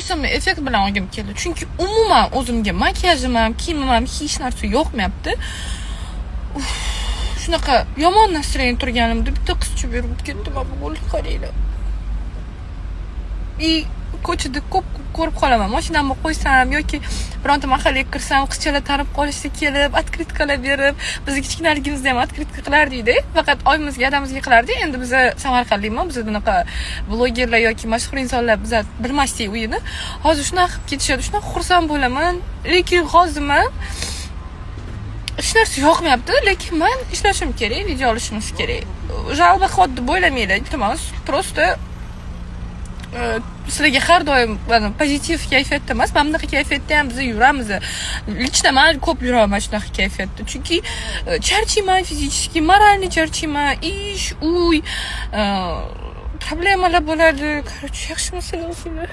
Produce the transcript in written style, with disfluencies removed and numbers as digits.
ko'rsam effekt bilan olgim keldi. Chunki umuman o'zimga makiyajim ham, kiyimim ham hech narsa yoqmayapti. Shunaqa yomon настроение turganimda bitta qizcha berib ketdi. Mana bu qaranglar. Ko'chada ko'p ko'rib qolaman. Mashinamni qo'ysam yoki bironta mahallaga kirsam, qizchalar tanib qolishsa kelib, otkritkalar berib, biz kichkinaligimizda ham otkritka qilardik-da. Faqat oyimizga, adamizga qilardik. Endi biz Samarqandlikman, biz bunaqa blogerlar yoki mashhur insonlar biz bilmasdik uyini. Hozir shunaqa qilib ketishadi, shunaqa xursand bo'laman. Lekin hozir men hech narsa yoqmayapti, lekin men ishlashim kerak, video olishimiz kerak. Jalba xod deb o'ylamanglar, iltimos. Просто sizlarga har doim pozitiv kayfiyatda emas, mana bunaqa kayfiyatda ham biz yuramiz. Lichna men ko'p yuraman shunaqa kayfiyatda. Chunki charchayman fizически, moralni charchayman, ish, uy, problemalar bo'ladi. Короче, yaxshi masala.